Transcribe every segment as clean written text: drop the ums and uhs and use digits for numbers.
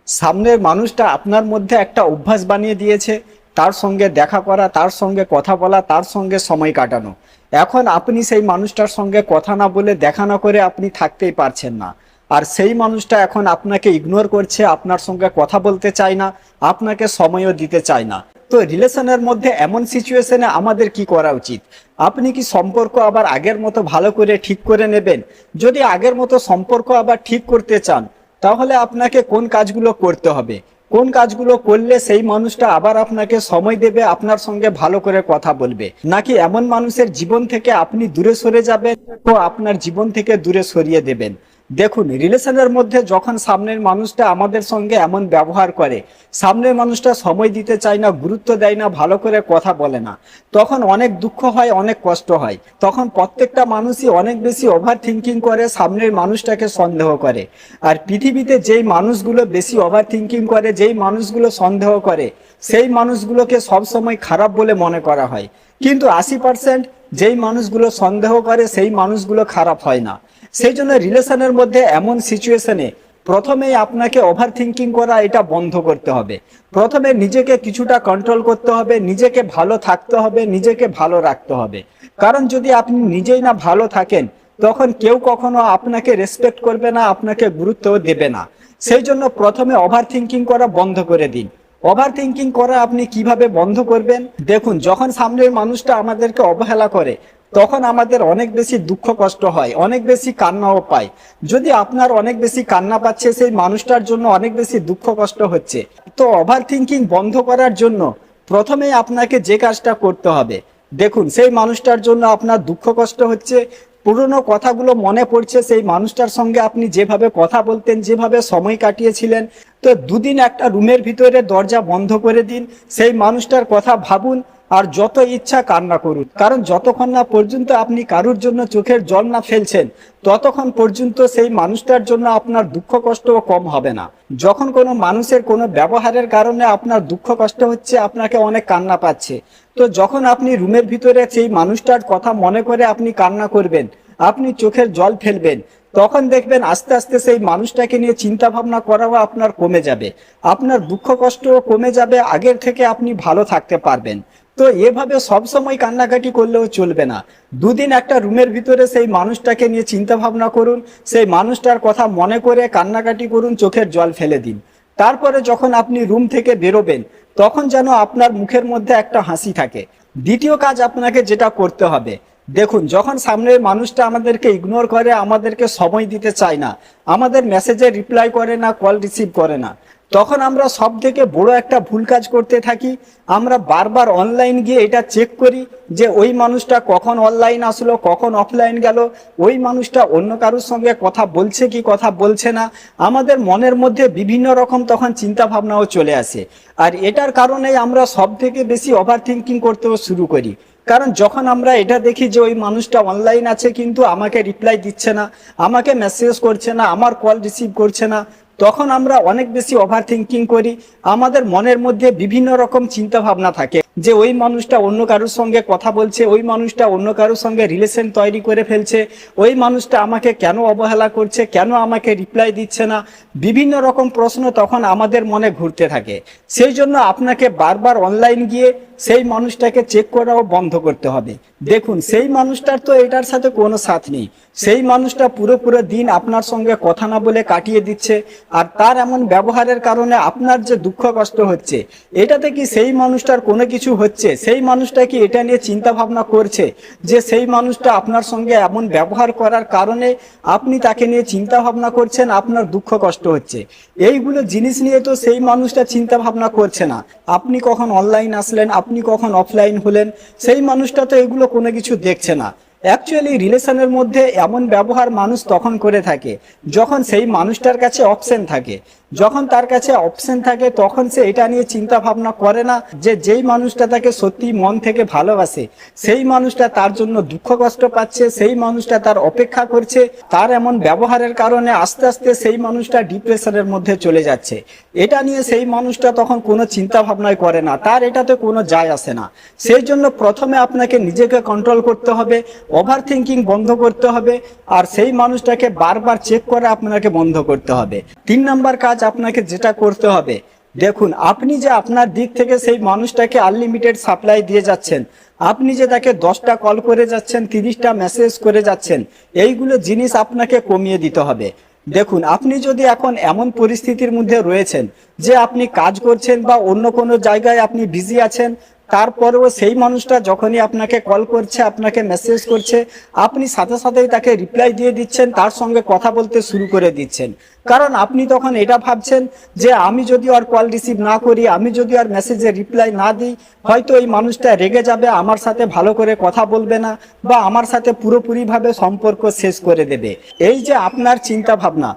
সামনের মানুষটা আপনার মধ্যে একটা অভ্যাস বানিয়ে দিয়েছে, তার সঙ্গে দেখা করা, তার সঙ্গে কথা বলা, তার সঙ্গে সময় কাটানো। এখন আপনি সেই মানুষটার সঙ্গে কথা না বলে, দেখা না করে আপনি থাকতেই পারছেন না। আর সেই মানুষটা এখন আপনাকে ইগনোর করছে, আপনার সঙ্গে কথা বলতে চায় না, আপনাকে সময়ও দিতে চায় না। তো রিলেশনের মধ্যে এমন সিচুয়েশনে আমাদের কি করা উচিত? আপনি কি সম্পর্ক আবার আগের মতো ভালো করে ঠিক করে নেবেন? যদি আগের মতো সম্পর্ক আবার ঠিক করতে চান, তাহলে আপনাকে কোন কাজগুলো করতে হবে? কোন কাজগুলো করলে সেই মানুষটা আবার আপনাকে সময় দেবে, আপনার সঙ্গে ভালো করে কথা বলবে? নাকি এমন মানুষের জীবন থেকে আপনি দূরে সরে যাবেন, তো আপনার জীবন থেকে দূরে সরিয়ে দেবেন? দেখুন, রিলেশনের মধ্যে যখন সামনের মানুষটা আমাদের সঙ্গে এমন ব্যবহার করে, সামনের মানুষটা সময় দিতে চায় না, গুরুত্ব দেয় না, ভালো করে কথা বলে না, তখন অনেক দুঃখ হয়, অনেক কষ্ট হয়। তখন প্রত্যেকটা মানুষই অনেক বেশি ওভার থিঙ্কিং করে, সামনের মানুষটাকে সন্দেহ করে। আর পৃথিবীতে যেই মানুষগুলো বেশি ওভার থিঙ্কিং করে, যেই মানুষগুলো সন্দেহ করে, সেই মানুষগুলোকে সবসময় খারাপ বলে মনে করা হয়। কিন্তু 80% যেই মানুষগুলো সন্দেহ করে, সেই মানুষগুলো খারাপ হয় না। সেই জন্য রিলেশনের মধ্যে এমন সিচুয়েশনে প্রথমেই আপনাকে ওভার থিঙ্কিং করা এটা বন্ধ করতে হবে। প্রথমে নিজেকে কিছুটা কন্ট্রোল করতে হবে, নিজেকে ভালো থাকতে হবে, নিজেকে ভালো রাখতে হবে। কারণ যদি আপনি নিজেই না ভালো থাকেন, তখন কেউ কখনো আপনাকে রেসপেক্ট করবে না, আপনাকে গুরুত্বও দেবে না। সেই জন্য প্রথমে ওভার থিঙ্কিং করা বন্ধ করে দিন। ওভার থিঙ্কিং করা আপনি কিভাবে বন্ধ করবেন? দেখুন, যখন সামনের মানুষটা আমাদেরকে অবহেলা করে, তখন আমাদের অনেক বেশি দুঃখ কষ্ট হয়, অনেক বেশি কান্নাও পায়। যদি আপনার অনেক বেশি কান্না পাচ্ছে, সেই মানুষটার জন্য অনেক বেশি দুঃখ কষ্ট হচ্ছে, তো ওভার থিঙ্কিং বন্ধ করার জন্য প্রথমেই আপনাকে যে কাজটা করতে হবে, দেখুন সেই মানুষটার জন্য আপনার দুঃখ কষ্ট হচ্ছে, পুরনো কথাগুলো মনে পড়ছে, সেই মানুষটার সঙ্গে আপনি যেভাবে কথা বলতেন, যেভাবে সময় কাটিয়েছিলেন, তো দুদিন একটা রুমের ভিতরে দরজা বন্ধ করে দিন, সেই মানুষটার কথা ভাবুন, আর যত ইচ্ছা কান্না করুন। কারণ যতক্ষণ না পর্যন্ত আপনি কারুর জন্য চোখের জল না ফেলছেন, ততক্ষণ পর্যন্ত সেই মানুষটার জন্য আপনার দুঃখ কষ্টও কম হবে না। যখন কোনো মানুষের কোনো ব্যবহারের কারণে আপনার দুঃখ কষ্ট হচ্ছে, আপনাকে অনেক কান্না পাচ্ছে, তো যখন আপনি রুমের ভিতরে সেই মানুষটার কথা মনে করে আপনি কান্না করবেন, আপনি চোখের জল ফেলবেন, তখন দেখবেন আস্তে আস্তে সেই মানুষটাকে নিয়ে চিন্তা ভাবনা করাও আপনার কমে যাবে, আপনার দুঃখ কষ্টও কমে যাবে, আগের থেকে আপনি ভালো থাকতে পারবেন। তো এভাবে সবসময় কান্নাকাটি করলেও চলবে না। দুদিন একটা রুমের ভিতরে সেই মানুষটাকে নিয়ে চিন্তা ভাবনা করুন, সেই মানুষটার কথা মনে করে কান্নাকাটি করুন, চোখের জল ফেলে দিন। তারপরে যখন আপনি রুম থেকে বেরোবেন, তখন যেন আপনার মুখের মধ্যে একটা হাসি থাকে। দ্বিতীয় কাজ আপনাকে যেটা করতে হবে, দেখুন, যখন সামনের মানুষটা আমাদেরকে ইগনোর করে, আমাদেরকে সময় দিতে চায় না, আমাদের মেসেজে রিপ্লাই করে না, কল রিসিভ করে না, তখন আমরা সব থেকে বড় একটা ভুল কাজ করতে থাকি। আমরা বারবার অনলাইন গিয়ে এটা চেক করি যে ওই মানুষটা কখন অনলাইন আসলো, কখন অফলাইন গেল, ওই মানুষটা অন্য কারোর সঙ্গে কথা বলছে কি কথা বলছে না। আমাদের মনের মধ্যে বিভিন্ন রকম তখন চিন্তা ভাবনাও চলে আসে। আর এটার কারণেই আমরা সব থেকে বেশি ওভার থিঙ্কিং করতেও শুরু করি। কারণ যখন আমরা এটা দেখি যে ওই মানুষটা অনলাইন আছে কিন্তু আমাকে রিপ্লাই দিচ্ছে না, আমাকে মেসেজ করছে না, আমার কল রিসিভ করছে না, তখন আমরা অনেক বেশি ওভার থিঙ্কিং করি। আমাদের মনের মধ্যে বিভিন্ন রকম চিন্তা ভাবনা থাকে যে ওই মানুষটা অন্য কারোর সঙ্গে কথা বলছে, ওই মানুষটা অন্য কারোর সঙ্গে রিলেশন তৈরি করে ফেলছে, ওই মানুষটা আমাকে কেন অবহেলা করছে, কেন আমাকে রিপ্লাই দিচ্ছে না, বিভিন্ন রকম প্রশ্ন তখন আমাদের মনে ঘুরতে থাকে। সেই জন্য আপনাকে বারবার অনলাইন গিয়ে সেই মানুষটাকে চেক করাও বন্ধ করতে হবে। দেখুন, সেই মানুষটার তো এটার সাথে কোনো সাথ নেই, সেই মানুষটা পুরো দিন আপনার সঙ্গে কথা না বলে কাটিয়ে দিচ্ছে, আর তার এমন ব্যবহারের কারণে আপনার যে দুঃখ কষ্ট হচ্ছে, এটাতে কি সেই মানুষটার কোনো কিছু হচ্ছে? সেই মানুষটা কি এটা নিয়ে চিন্তা ভাবনা করছে যে সেই মানুষটা আপনার সঙ্গে এমন ব্যবহার করার কারণে আপনি তাকে নিয়ে চিন্তা ভাবনা করছেন, আপনার দুঃখ কষ্ট হচ্ছে? এইগুলো জিনিস নিয়ে তো সেই মানুষটা চিন্তা ভাবনা করছে না। আপনি কখন অনলাইন আসলেন, আপনি কখন অফলাইন হলেন, সেই মানুষটা তো এগুলো কোনো কিছু দেখছে না। অ্যাকচুয়ালি রিলেশনের মধ্যে এমন ব্যবহার মানুষ তখন করে থাকে যখন সেই মানুষটার কাছে অপশন থাকে। যখন তার কাছে অপশন থাকে তখন সে এটা নিয়ে চিন্তা ভাবনা করে না যে যেই মানুষটা তাকে সত্যি মন থেকে ভালোবাসে, সেই মানুষটা তার জন্য দুঃখ কষ্ট পাচ্ছে, সেই মানুষটা তার অপেক্ষা করছে, তার এমন ব্যবহারের কারণে আস্তে আস্তে সেই মানুষটা ডিপ্রেশনের মধ্যে চলে যাচ্ছে। এটা নিয়ে সেই মানুষটা তখন কোনো চিন্তা ভাবনাই করে না, তার এটাতে কোনো যায় আসে না। সেই জন্য প্রথমে আপনাকে নিজেকে কন্ট্রোল করতে হবে, ওভার থিঙ্কিং বন্ধ করতে হবে, আর সেই মানুষটাকে বারবার চেক করা আপনাকে বন্ধ করতে হবে। 3 নাম্বার কাজ আপনাকে যেটা করতে হবে, দেখুন আপনি যে আপনার দিক থেকে সেই মানুষটাকে আনলিমিটেড সাপ্লাই দিয়ে যাচ্ছেন, আপনি যে তাকে 10টা কল করে যাচ্ছেন, 30টা মেসেজ করে যাচ্ছেন, এইগুলো জিনিস আপনাকে কমিয়ে দিতে হবে। দেখুন আপনি যদি এখন এমন পরিস্থিতির মধ্যে রয়েছেন যে আপনি কাজ করছেন বা অন্য কোনো জায়গায় আপনি বিজি আছেন, তারপরেও সেই মানুষটা যখনই আপনাকে কল করছে, আপনাকে মেসেজ করছে, আপনি সাথে সাথেই তাকে রিপ্লাই দিয়ে দিচ্ছেন, তার সঙ্গে কথা বলতে শুরু করে দিচ্ছেন। কারণ আপনি তখন এটা ভাবছেন যে আমি যদি আর কল রিসিভ না করি, আমি যদি আর মেসেজে রিপ্লাই না দিই, হয়তো এই মানুষটা রেগে যাবে, আমার সাথে ভালো করে কথা বলবে না, বা আমার সাথে পুরোপুরিভাবে সম্পর্ক শেষ করে দেবে। এই যে আপনার চিন্তা ভাবনা,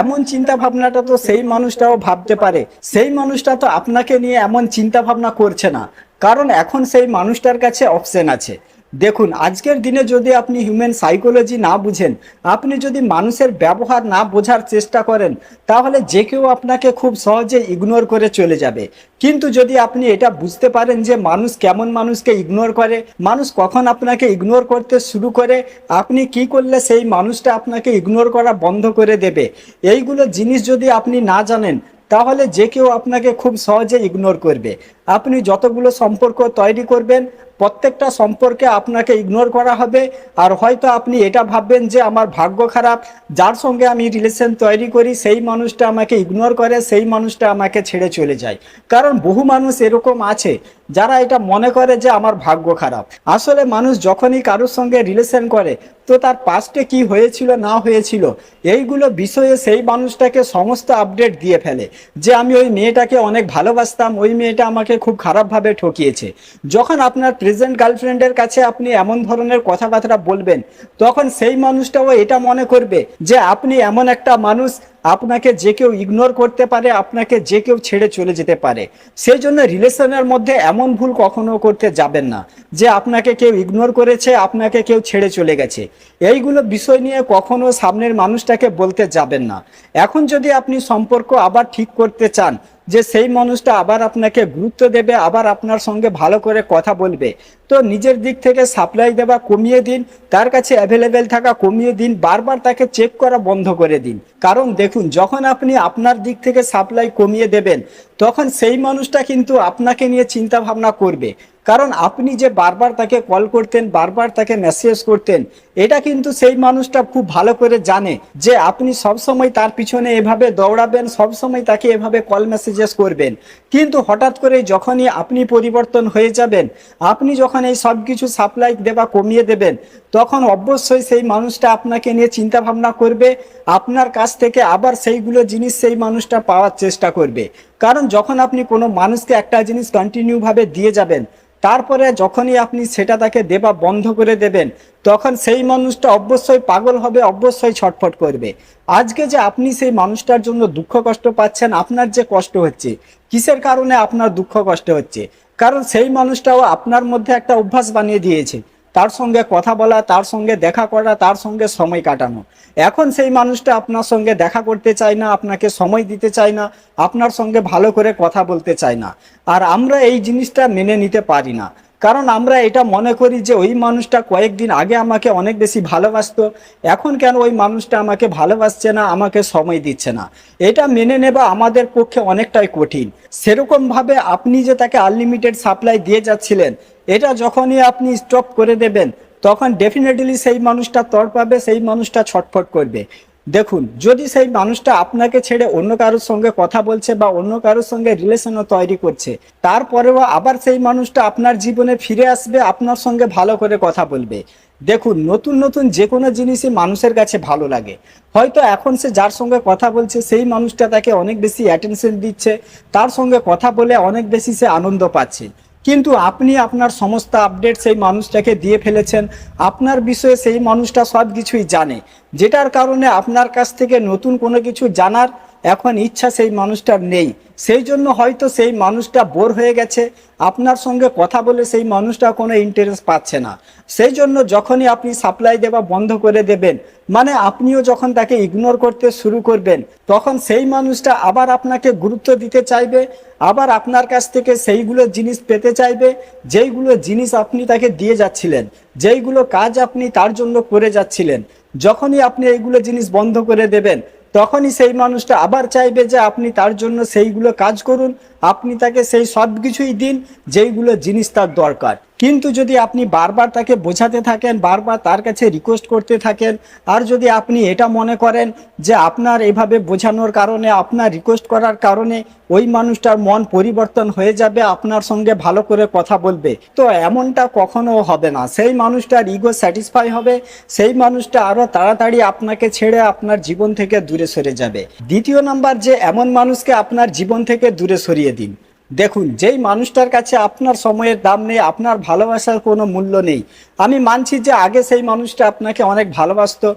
এমন চিন্তা ভাবনাটা তো সেই মানুষটাও ভাবতে পারে। সেই মানুষটা তো আপনাকে নিয়ে এমন চিন্তা ভাবনা করছে না, কারণ এখন সেই মানুষটার কাছে অপশন আছে। দেখুন আজকের দিনে যদি আপনি হিউম্যান সাইকোলজি না বুঝেন, আপনি যদি মানুষের ব্যবহার না বোঝার চেষ্টা করেন, তাহলে যে কেউ আপনাকে খুব সহজে ইগনোর করে চলে যাবে। কিন্তু যদি আপনি এটা বুঝতে পারেন যে মানুষ কেমন মানুষকে ইগনোর করে, মানুষ কখন আপনাকে ইগনোর করতে শুরু করে, আপনি কি করলে সেই মানুষটা আপনাকে ইগনোর করা বন্ধ করে দেবে, এইগুলো জিনিস যদি আপনি না জানেন, তাহলে যে কেউ আপনাকে খুব সহজে ইগনোর করবে। আপনি যতগুলো সম্পর্ক তৈরি করবেন, প্রত্যেকটা সম্পর্কে আপনাকে ইগনোর করা হবে। আর হয়তো আপনি এটা ভাববেন যে আমার ভাগ্য খারাপ, যার সঙ্গে আমি রিলেশন তৈরি করি সেই মানুষটা আমাকে ইগনোর করে, সেই মানুষটা আমাকে ছেড়ে চলে যায়। কারণ বহু মানুষ এরকম আছে যারা এটা মনে করে যে আমার ভাগ্য খারাপ। আসলে মানুষ যখনই কারোর সঙ্গে রিলেশন করে, তো তার পাস্টে কি হয়েছিল না হয়েছিল এইগুলো বিষয়ে সেই মানুষটাকে সমস্ত আপডেট দিয়ে ফেলে, যে আমি ওই মেয়েটাকে অনেক ভালোবাসতাম, ওই মেয়েটা আমাকে খুব খারাপভাবে ঠকিয়েছে। যখন আপনার প্রেজেন্ট গার্লফ্রেন্ডের কাছে আপনি এমন ধরনের কথাবার্তা বলবেন, তখন সেই মানুষটাও এটা মনে করবে যে আপনি এমন একটা মানুষ, আপনাকে যে কেউ ইগনোর করতে পারে, আপনাকে যে কেউ ছেড়ে চলে যেতে পারে। সেই জন্য রিলেশনের মধ্যে এমন ভুল কখনো করতে যাবেন না যে আপনাকে কেউ ইগনোর করেছে, আপনাকে কেউ ছেড়ে চলে গেছে। এইগুলো বিষয় নিয়ে কখনো সামনের মানুষটাকে বলতে যাবেন না। এখন যদি আপনি সম্পর্ক আবার ঠিক করতে চান, যে সেই মানুষটা আবার আপনাকে গুরুত্ব দেবে, আবার আপনার সঙ্গে ভালো করে কথা বলবে, তো নিজের দিক থেকে সাপ্লাই দেওয়া কমিয়ে দিন, তার কাছে অ্যাভেলেবেল থাকা কমিয়ে দিন, বারবার তাকে চেক করা বন্ধ করে দিন। কারণ দেখুন যখন আপনি আপনার দিক থেকে সাপ্লাই কমিয়ে দেবেন, তখন সেই মানুষটা কিন্তু আপনাকে নিয়ে চিন্তা ভাবনা করবে। কারণ আপনি যে বারবার তাকে কল করতেন, বারবার তাকে মেসেজ করতেন, এটা কিন্তু সেই মানুষটা খুব ভালো করে জানে যে আপনি সবসময় তার পিছনে এভাবে দৌড়াবেন, সবসময় তাকে এভাবে কল মেসেজেস করবেন। কিন্তু হঠাৎ করে যখনই আপনি পরিবর্তন হয়ে যাবেন, আপনি যখন এই সব কিছু সাপ্লাই দেওয়া কমিয়ে দেবেন, তখন অবশ্যই সেই মানুষটা আপনাকে নিয়ে চিন্তা ভাবনা করবে, আপনার কাছ থেকে আবার সেইগুলো জিনিস সেই মানুষটা পাওয়ার চেষ্টা করবে। কারণ যখন আপনি কোনো মানুষকে একটা জিনিস কন্টিনিউভাবে দিয়ে যাবেন, তারপরে যখনই আপনি সেটা তাকে দেবা বন্ধ করে দেবেন, তখন সেই মানুষটা অবশ্যই পাগল হবে, অবশ্যই ছটফট করবে। আজকে যে আপনি সেই মানুষটার জন্য দুঃখ কষ্ট পাচ্ছেন, আপনার যে কষ্ট হচ্ছে, কিসের কারণে আপনার দুঃখ কষ্ট হচ্ছে? কারণ সেই মানুষটাও আপনার মধ্যে একটা অভ্যাস বানিয়ে দিয়েছে, তার সঙ্গে কথা বলা, তার সঙ্গে দেখা করা, তার সঙ্গে সময় কাটানো। এখন সেই মানুষটা আপনার সঙ্গে দেখা করতে চায় না, আপনাকে সময় দিতে চায় না, আপনার সঙ্গে ভালো করে কথা বলতে চায় না। আর আমরা এই জিনিসটা মেনে নিতে পারি না, কারণ আমরা এটা মনে করি যে ওই মানুষটা কয়েকদিন আগে আমাকে অনেক বেশি ভালোবাসতো, এখন কেন ওই মানুষটা আমাকে ভালোবাসছে না, আমাকে সময় দিচ্ছে না। এটা মেনে নেওয়া আমাদের পক্ষে অনেকটাই কঠিন। সেরকমভাবে আপনি যে তাকে আনলিমিটেড সাপ্লাই দিয়ে যাচ্ছিলেন, এটা যখনই আপনি স্টপ করে দেবেন, তখন ডেফিনেটলি সেই মানুষটা তড়পাবে, সেই মানুষটা ছটফট করবে। দেখুন যদি সেই মানুষটা আপনাকে ছেড়ে অন্য কারোর সঙ্গে কথা বলছে বা অন্য কারোর সঙ্গে রিলেশনও তৈরি করছে, তারপরেও আবার সেই মানুষটা আপনার জীবনে ফিরে আসবে, আপনার সঙ্গে ভালো করে কথা বলবে। দেখুন নতুন নতুন যে কোনো জিনিসই মানুষের কাছে ভালো লাগে। হয়তো এখন সে যার সঙ্গে কথা বলছে সেই মানুষটা তাকে অনেক বেশি অ্যাটেনশন দিচ্ছে, তার সঙ্গে কথা বলে অনেক বেশি সে আনন্দ পাচ্ছে, কিন্তু আপনি আপনার সমস্ত আপডেট সেই মানুষটাকে দিয়ে ফেলেছেন। আপনার বিষয়ে সেই মানুষটা সব কিছুই জানে, যেটার কারণে আপনার কাছ থেকে নতুন কোনো কিছু জানার এখন ইচ্ছা সেই মানুষটার নেই, সেই জন্য হয়তো সেই মানুষটা বোর হয়ে গেছে, আপনার সঙ্গে কথা বলে সেই মানুষটা কোনো ইন্টারেস্ট পাচ্ছে না। সেই জন্য যখনই আপনি সাপ্লাই দেওয়া বন্ধ করে দেবেন, মানে আপনিও যখন তাকে ইগনোর করতে শুরু করবেন, তখন সেই মানুষটা আবার আপনাকে গুরুত্ব দিতে চাইবে, আবার আপনার কাছ থেকে সেইগুলো জিনিস পেতে চাইবে যেইগুলো জিনিস আপনি তাকে দিয়ে যাচ্ছিলেন, যেইগুলো কাজ আপনি তার জন্য করে যাচ্ছিলেন। যখনই আপনি এইগুলো জিনিস বন্ধ করে দেবেন, তখনই সেই মানুষটা আবার চাইবে যে আপনি তার জন্য সেইগুলো কাজ করুন, আপনি তাকে সেই সব কিছুই দিন যেইগুলো জিনিস তার দরকার। কিন্তু যদি আপনি বারবার তাকে বোঝাতে থাকেন, বারবার তার কাছে রিকোয়েস্ট করতে থাকেন, আর যদি আপনি এটা মনে করেন যে আপনার এভাবে বোঝানোর কারণে, আপনার রিকোয়েস্ট করার কারণে ওই মানুষটার মন পরিবর্তন হয়ে যাবে, আপনার সঙ্গে ভালো করে কথা বলবে, তো এমনটা কখনো হবে না। সেই মানুষটার ইগো স্যাটিসফাই হবে, সেই মানুষটা আরো তাড়াতাড়ি আপনাকে ছেড়ে আপনার জীবন থেকে দূরে সরে যাবে। দ্বিতীয় নাম্বার, যে এমন মানুষকে আপনার জীবন থেকে দূরে সরিয়ে দিন। দেখুন, যেই মানুষটার কাছে আপনার সময়ের দাম নেই, আপনার ভালোবাসার কোনো মূল্য নেই। আমি মানছি যে আগে সেই মানুষটা আপনাকে অনেক ভালোবাসতো,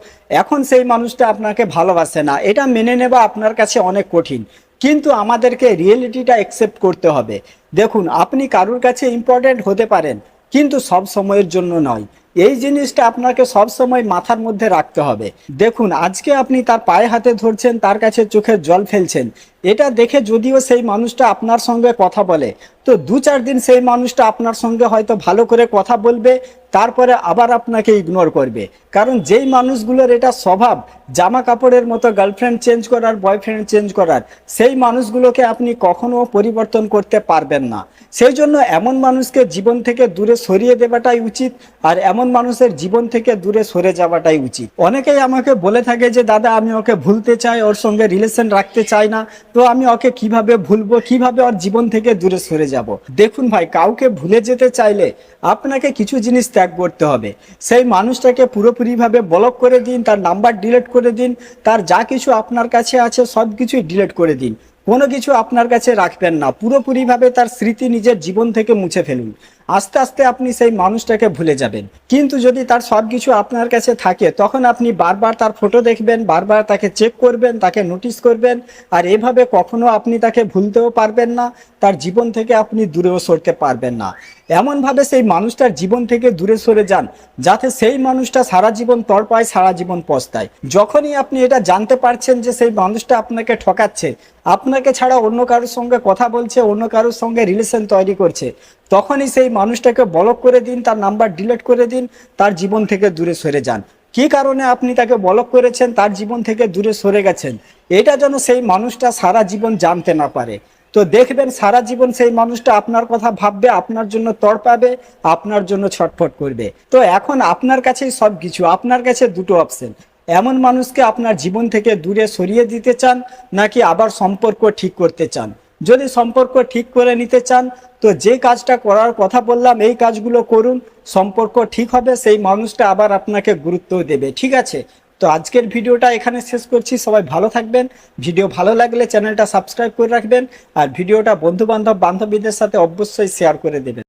এখন সেই মানুষটা আপনাকে ভালোবাসে না, এটা মেনে নেওয়া আপনার কাছে অনেক কঠিন, কিন্তু আমাদেরকে রিয়েলিটিটা অ্যাকসেপ্ট করতে হবে। দেখুন, আপনি কারোর কাছে ইম্পর্ট্যান্ট হতে পারেন, কিন্তু সব সময়ের জন্য নয়। এই জিনিসটা আপনাকে সব সময় মাথার মধ্যে রাখতে হবে। দেখুন, আজকে আপনি তার পায়ে হাতে ধরছেন, তার কাছে চোখের জল ফেলছেন, এটা দেখে যদিও সেই মানুষটা আপনার সঙ্গে কথা বলে, তো 2-4 দিন সেই মানুষটা আপনার সঙ্গে হয়তো ভালো করে কথা বলবে, তারপরে আবার আপনাকে ইগনোর করবে। কারণ যেই মানুষগুলোর এটা স্বভাব জামা কাপড়ের মতো গার্লফ্রেন্ড চেঞ্জ করার, বয়ফ্রেন্ড চেঞ্জ করার, সেই মানুষগুলোকে আপনি কখনো পরিবর্তন করতে পারবেন না। সেই জন্য এমন মানুষকে জীবন থেকে দূরে সরিয়ে দেওয়াটাই উচিত, আর এমন মানুষের জীবন থেকে দূরে সরে যাওয়াটাই উচিত। অনেকেই আমাকে বলে থাকে যে দাদা, আমি ওকে ভুলতে চাই, ওর সঙ্গে রিলেশন রাখতে চাই না, তো আমি ওকে কিভাবে ভুলবো, কিভাবে ওর জীবন থেকে দূরে সরে যাব? দেখুন ভাই, কাউকে ভুলে যেতে চাইলে আপনাকে কিছু জিনিস ত্যাগ করতে হবে। সেই মানুষটাকে পুরোপুরিভাবে ব্লক করে দিন, তার নাম্বার ডিলিট করে দিন, তার যা কিছু আপনার কাছে আছে সব কিছুই ডিলিট করে দিন, কোনো কিছু আপনার কাছে রাখবেন না, পুরোপুরিভাবে তার স্মৃতি নিজের জীবন থেকে মুছে ফেলুন। আস্তে আস্তে আপনি সেই মানুষটাকে ভুলে যাবেন। কিন্তু যদি তার সব কিছু আপনার কাছে থাকে, তখন আপনি বারবার তার ফটো দেখবেন, বারবার তাকে চেক করবেন, তাকে নোটিস করবেন, আর এভাবে কখনো আপনি তাকে ভুলতেও পারবেন না, তার জীবন থেকে আপনি দূরেও সরতে পারবেন না। এমনভাবে সেই মানুষটার জীবন থেকে দূরে সরে যান যাতে সেই মানুষটা সারা জীবন তড়পায়, সারা জীবন পস্তায়। যখনই আপনি এটা জানতে পারছেন যে সেই মানুষটা আপনাকে ঠকাচ্ছে, আপনাকে ছাড়া অন্য কারোর সঙ্গে কথা বলছে, অন্য কারোর সঙ্গে রিলেশন তৈরি করছে, তখনই সেই মানুষটাকে ব্লক করে দিন, তার নাম্বার ডিলিট করে দিন, তার জীবন থেকে দূরে সরে যান। কি কারণে আপনি তাকে ব্লক করেছেন, তার জীবন থেকে দূরে সরে গেছেন, এটা যেন সেই মানুষটা সারা জীবন জানতে না পারে। তো দেখবেন সারা জীবন সেই মানুষটা আপনার কথা ভাববে, আপনার জন্য তড়পাবে, আপনার জন্য ছটফট করবে। তো এখন আপনার কাছেই সব কিছু, আপনার কাছে দুটো অপশন, এমন মানুষকে আপনার জীবন থেকে দূরে সরিয়ে দিতে চান, নাকি আবার সম্পর্ক ঠিক করতে চান। যদি সম্পর্ক ঠিক করে নিতে চান, তো যে কাজটা করার কথা বললাম এই কাজগুলো করুন, সম্পর্ক ঠিক হবে, সেই মানুষটা আবার আপনাকে গুরুত্ব দেবে। ঠিক আছে, তো আজকের ভিডিওটা এখানে শেষ করছি। সবাই ভালো থাকবেন। ভিডিও ভালো লাগলে চ্যানেলটা সাবস্ক্রাইব করে রাখবেন, আর ভিডিওটা বন্ধু বান্ধবীদের সাথে অবশ্যই শেয়ার করে দেবেন।